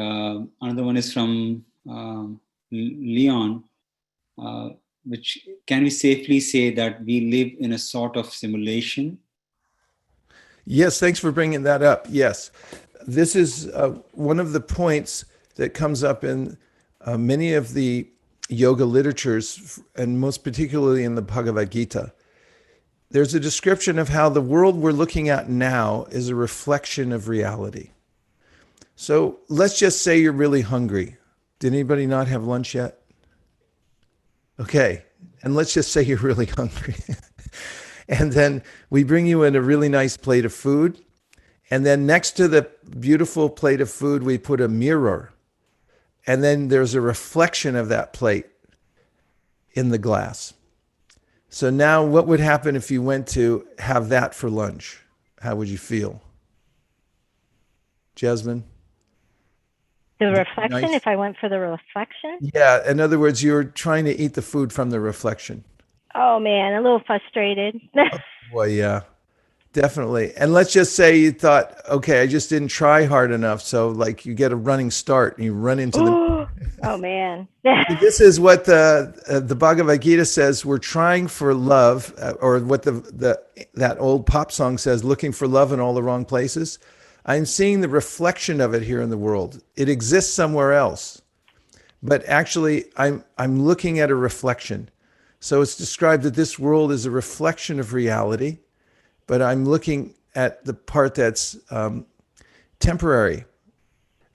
another one is from Leon, which can we safely say that we live in a sort of simulation? Yes, thanks for bringing that up. Yes, this is one of the points that comes up in many of the yoga literatures, and most particularly in the Bhagavad Gita. There's a description of how the world we're looking at now is a reflection of reality. So let's just say you're really hungry. Did anybody not have lunch yet? Okay. And let's just say you're really hungry. And then we bring you in a really nice plate of food. And then next to the beautiful plate of food, we put a mirror. And then there's a reflection of that plate in the glass. So now what would happen if you went to have that for lunch? How would you feel? Jasmine? The reflection, Nice. if I went for the reflection? Yeah, in other words, you're trying to eat the food from the reflection. Oh man, a little frustrated. Boy, yeah, definitely. And let's just say you thought, okay, I just didn't try hard enough. So like you get a running start and you run into the... Oh man. This is what the Bhagavad Gita says. We're trying for love, or what that old pop song says, looking for love in all the wrong places. I'm seeing the reflection of it here in the world. It exists somewhere else, but actually I'm looking at a reflection. So it's described that this world is a reflection of reality, but I'm looking at the part that's temporary.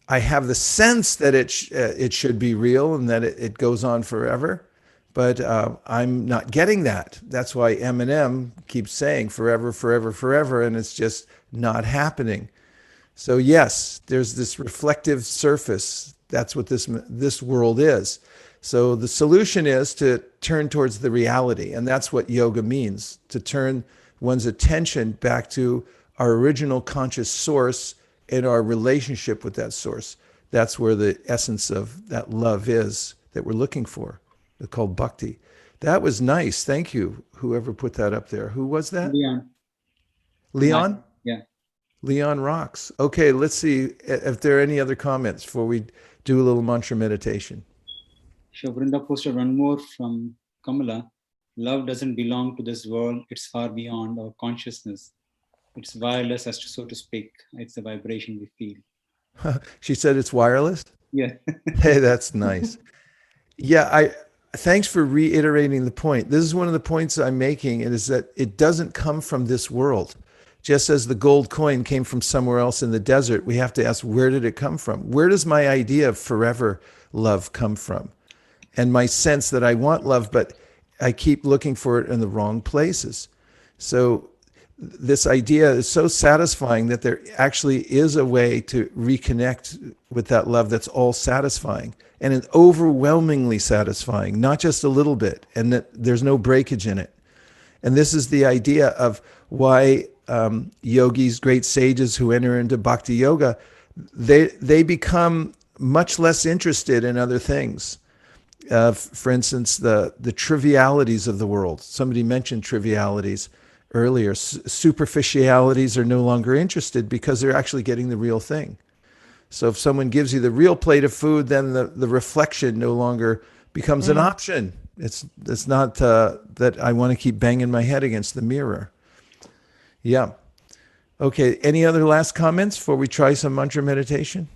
I have the sense that it should be real and that it goes on forever, but I'm not getting that. That's why Eminem keeps saying forever, forever, forever, and it's just not happening. So yes, there's this reflective surface. That's what this world is. So the solution is to turn towards the reality, and that's what yoga means, to turn one's attention back to our original conscious source and our relationship with that source. That's where the essence of that love is that we're looking for. It's called bhakti. That was nice. Thank you, whoever put that up there. Who was that? Leon. Leon? Yeah. Leon rocks. Okay, let's see if there are any other comments before we do a little mantra meditation. Sure. Vrinda posted one more from Kamala. Love doesn't belong to this world. It's far beyond our consciousness. It's wireless, so to speak. It's the vibration we feel. She said it's wireless? Yeah. Hey, that's nice. Yeah, thanks for reiterating the point. This is one of the points I'm making, is that it doesn't come from this world. Just as the gold coin came from somewhere else in the desert, we have to ask, where did it come from? Where does my idea of forever love come from? And my sense that I want love, but I keep looking for it in the wrong places. So this idea is so satisfying that there actually is a way to reconnect with that love that's all satisfying, and it's overwhelmingly satisfying, not just a little bit, and that there's no breakage in it. And this is the idea of why yogis, great sages who enter into bhakti yoga, they become much less interested in other things. For instance, the trivialities of the world. Somebody mentioned trivialities earlier. Superficialities are no longer interested because they're actually getting the real thing. So if someone gives you the real plate of food, then the reflection no longer becomes an option. It's not that I want to keep banging my head against the mirror. Yeah. Okay. Any other last comments before we try some mantra meditation?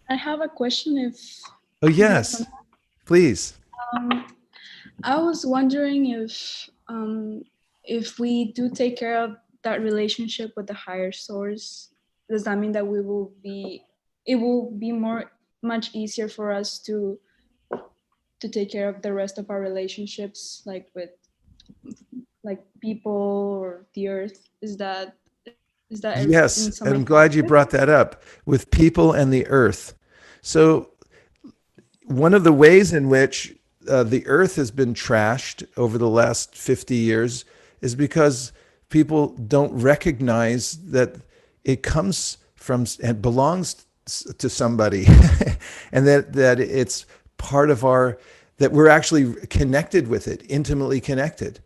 I have a question Oh, yes. Please. I was wondering if we do take care of that relationship with the higher source, does that mean that it will be much easier for us to take care of the rest of our relationships, like with people or the earth? Is that Yes, and I'm glad you brought that up, with people and the earth. So one of the ways in which the earth has been trashed over the last 50 years is because people don't recognize that it comes from and belongs to somebody, and that it's part of our, that we're actually connected with it, intimately connected.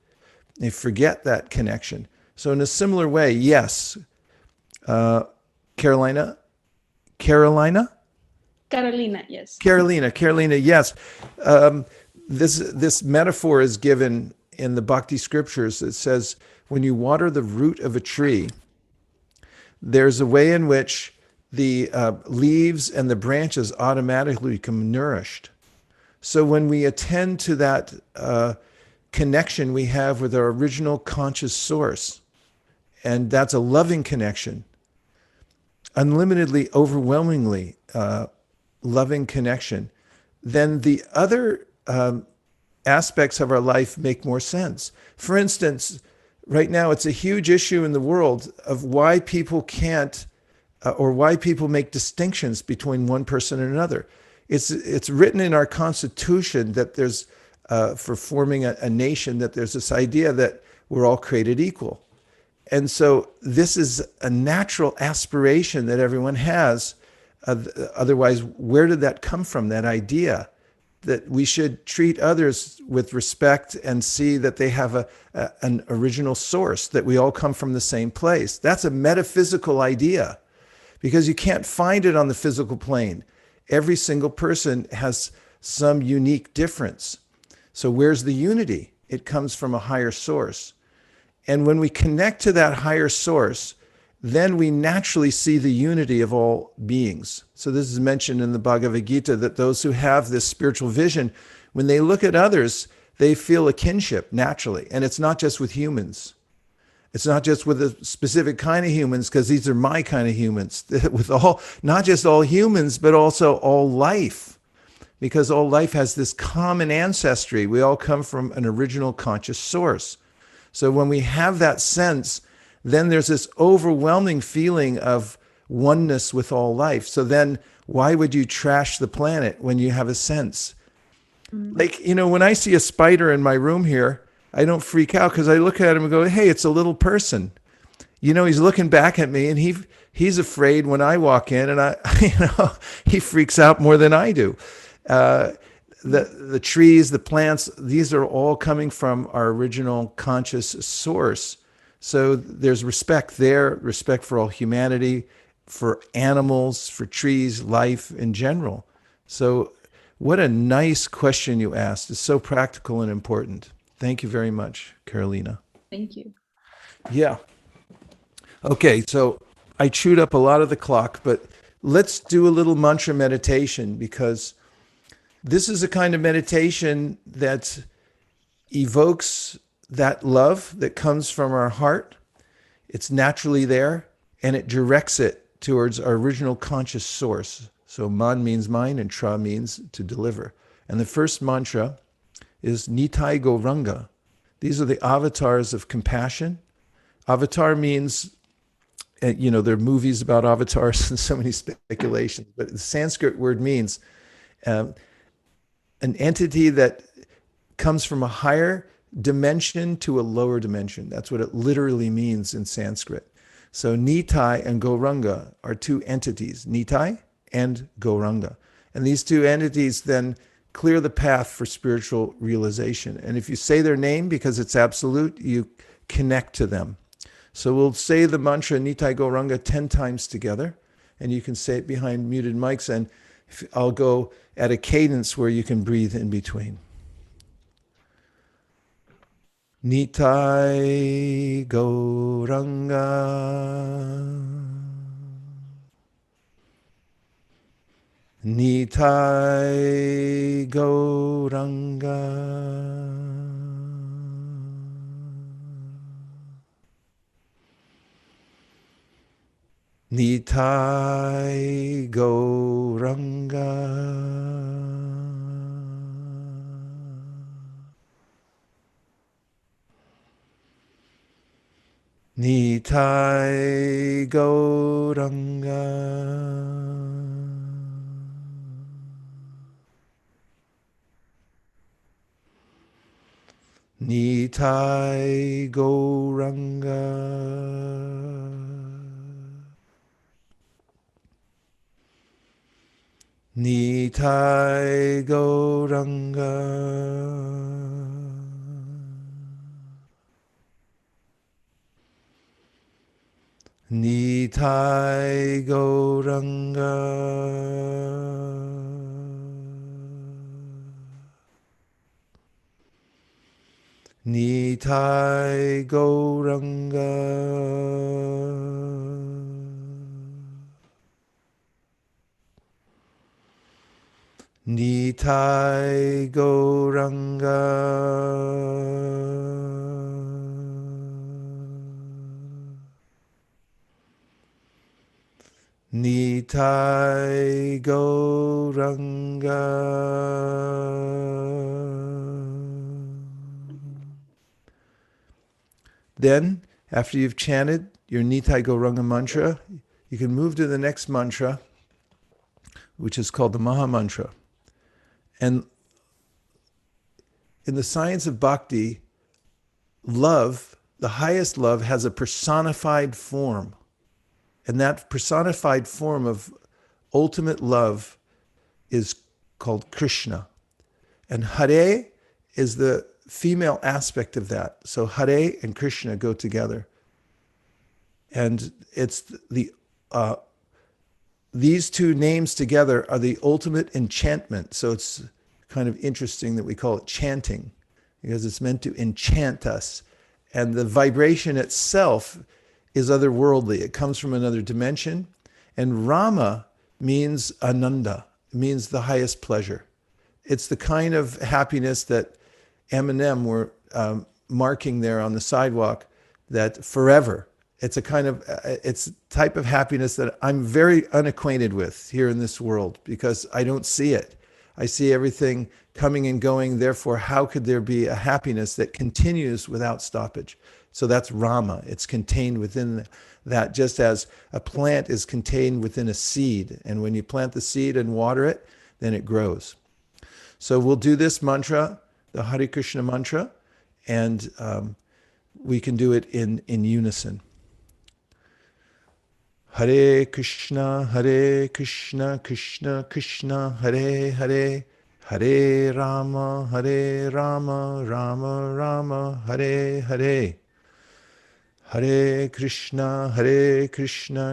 They forget that connection. So in a similar way, yes, Carolina, Carolina, yes. Carolina, yes. This metaphor is given in the Bhakti scriptures. It says, when you water the root of a tree, there's a way in which the leaves and the branches automatically become nourished. So when we attend to that connection we have with our original conscious source, and that's a loving connection, unlimitedly, overwhelmingly loving connection, then the other aspects of our life make more sense. For instance, right now it's a huge issue in the world of why people can't or why people make distinctions between one person and another. It's written in our Constitution that there's, for forming a nation, that there's this idea that we're all created equal. And so this is a natural aspiration that everyone has. Otherwise, where did that come from, that idea that we should treat others with respect and see that they have an original source, that we all come from the same place? That's a metaphysical idea because you can't find it on the physical plane. Every single person has some unique difference. So where's the unity? It comes from a higher source. And when we connect to that higher source, then we naturally see the unity of all beings. So this is mentioned in the Bhagavad Gita, that those who have this spiritual vision, when they look at others, they feel a kinship naturally. And it's not just with humans. It's not just with a specific kind of humans, because these are my kind of humans. With all, not just all humans, but also all life. Because all life has this common ancestry. We all come from an original conscious source. So when we have that sense, then there's this overwhelming feeling of oneness with all life. So then why would you trash the planet when you have a sense? Like, when I see a spider in my room here, I don't freak out because I look at him and go, hey, it's a little person. He's looking back at me and he's afraid when I walk in, and he freaks out more than I do. The trees, the plants, these are all coming from our original conscious source. So there's respect there, respect for all humanity, for animals, for trees, life in general. So what a nice question you asked. It's so practical and important. Thank you very much, Carolina. Thank you. Yeah. Okay, so I chewed up a lot of the clock, but let's do a little mantra meditation, because this is a kind of meditation that evokes that love that comes from our heart. It's naturally there, and it directs it towards our original conscious source. So man means mind, and tra means to deliver. And the first mantra is Nitai Gauranga. These are the avatars of compassion. Avatar means, there are movies about avatars and so many speculations, but the Sanskrit word means an entity that comes from a higher dimension to a lower dimension. That's what it literally means in Sanskrit. So Nitai and Gauranga are two entities, Nitai and Gauranga. And these two entities then clear the path for spiritual realization. And if you say their name, because it's absolute, you connect to them. So we'll say the mantra Nitai Gauranga 10 times together, and you can say it behind muted mics, and I'll go at a cadence where you can breathe in between. Nitai Gauranga. Nitai Gauranga. Nitai Gauranga. Nitai Gauranga. Nitai Gauranga. Nitai Gauranga. Nitai Gauranga. Nitai Gauranga. Nitai Gauranga. Nitai Gauranga. Then, after you've chanted your Nitai Gauranga mantra, you can move to the next mantra, which is called the Maha Mantra. And in the science of bhakti, love, the highest love, has a personified form. And that personified form of ultimate love is called Krishna. And Hare is the female aspect of that. So Hare and Krishna go together. And it's these two names together are the ultimate enchantment. So it's kind of interesting that we call it chanting, because it's meant to enchant us. And the vibration itself is otherworldly. It comes from another dimension. And Rama means Ananda. It means the highest pleasure. It's the kind of happiness that Eminem were marking there on the sidewalk, that forever. It's a kind of, it's a type of happiness that I'm very unacquainted with here in this world, because I don't see it. I see everything coming and going. Therefore, how could there be a happiness that continues without stoppage? So that's Rama. It's contained within that, just as a plant is contained within a seed. And when you plant the seed and water it, then it grows. So we'll do this mantra, the Hare Krishna mantra, and we can do it in unison. Hare Krishna, Krishna Krishna, Hare Hare, Hare Rama, Rama Rama, Hare Hare. Hare Krishna,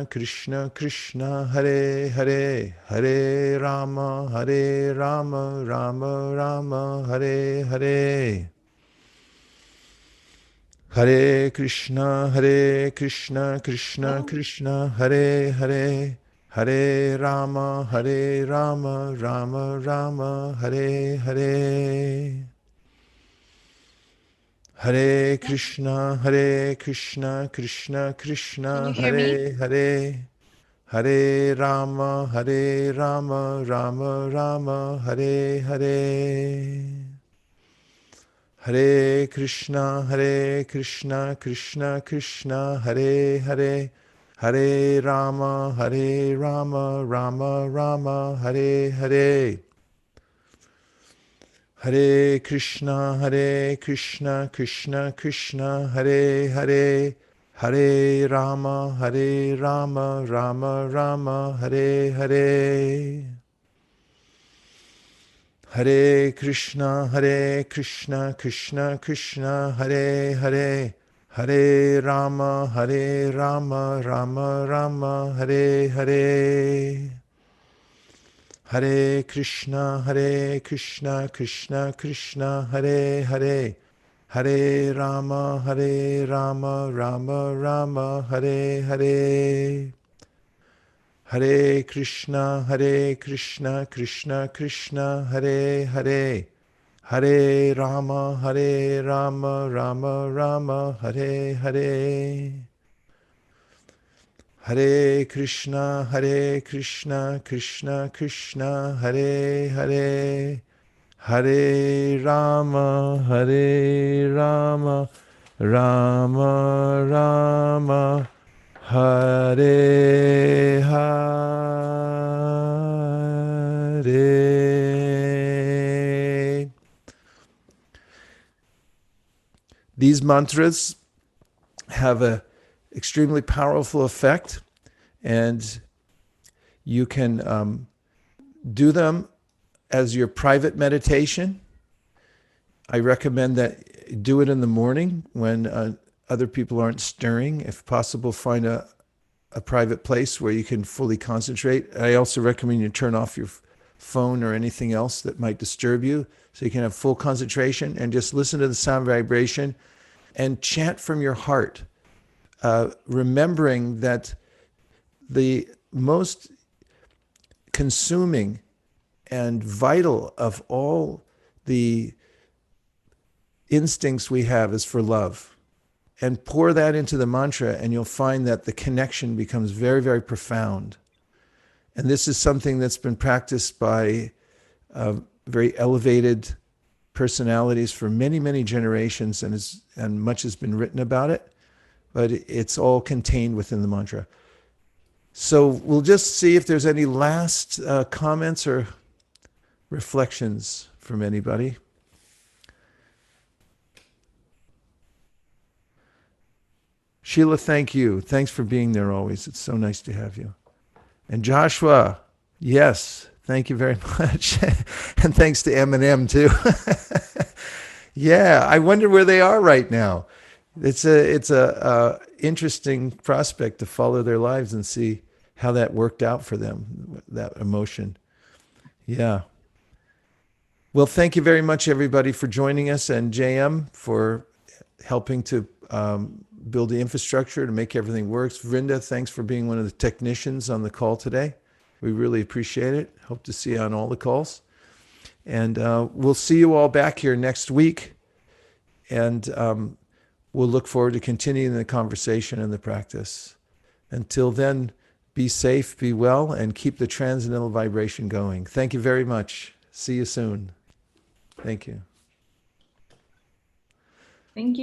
Krishna Krishna, Hare Hare, Hare Rama, Rama Rama, Hare Hare. Hare Krishna, Krishna Krishna, Hare Hare, Hare Rama, Rama Rama, Hare Hare. Hare Krishna, Krishna Can you Krishna, hear me? Hare Hare, Hare Rama, Rama Rama, Hare Hare. Hare Krishna, Krishna Krishna, Hare Hare, Hare Rama, Rama Rama, Hare Hare. Hare Krishna, Krishna Krishna, Hare Hare, Hare Rama, Rama Rama, Hare Hare. Hare Krishna, Krishna Krishna, Hare Hare, Hare Rama, Rama Rama, Hare Hare. Hare Krishna, Krishna Krishna, Hare Hare, Hare Rama, Rama Rama, Hare Hare. Hare Krishna, Krishna Krishna, Hare Hare, Hare Rama, Rama Rama, Hare Hare. Hare Krishna, Krishna Krishna, Hare Hare, Hare Rama, Rama Rama, Hare Hare. These mantras have a extremely powerful effect, and you can do them as your private meditation. I recommend that do it in the morning when other people aren't stirring. If possible, find a private place where you can fully concentrate. I also recommend you turn off your phone or anything else that might disturb you so you can have full concentration and just listen to the sound vibration and chant from your heart, remembering that the most consuming and vital of all the instincts we have is for love. And pour that into the mantra, and you'll find that the connection becomes very, very profound. And this is something that's been practiced by very elevated personalities for many, many generations, and much has been written about it, but it's all contained within the mantra. So we'll just see if there's any last comments or reflections from anybody. Sheila, thank you. Thanks for being there always. It's so nice to have you. And Joshua, yes, thank you very much. And thanks to Eminem too. Yeah, I wonder where they are right now. It's a interesting prospect to follow their lives and see how that worked out for them, that emotion. Yeah. Well, thank you very much, everybody, for joining us, and JM for helping to build the infrastructure to make everything work. Vrinda, thanks for being one of the technicians on the call today. We really appreciate it. Hope to see you on all the calls. And we'll see you all back here next week. And we'll look forward to continuing the conversation and the practice. Until then, be safe, be well, and keep the transcendental vibration going. Thank you very much. See you soon. Thank you. Thank you.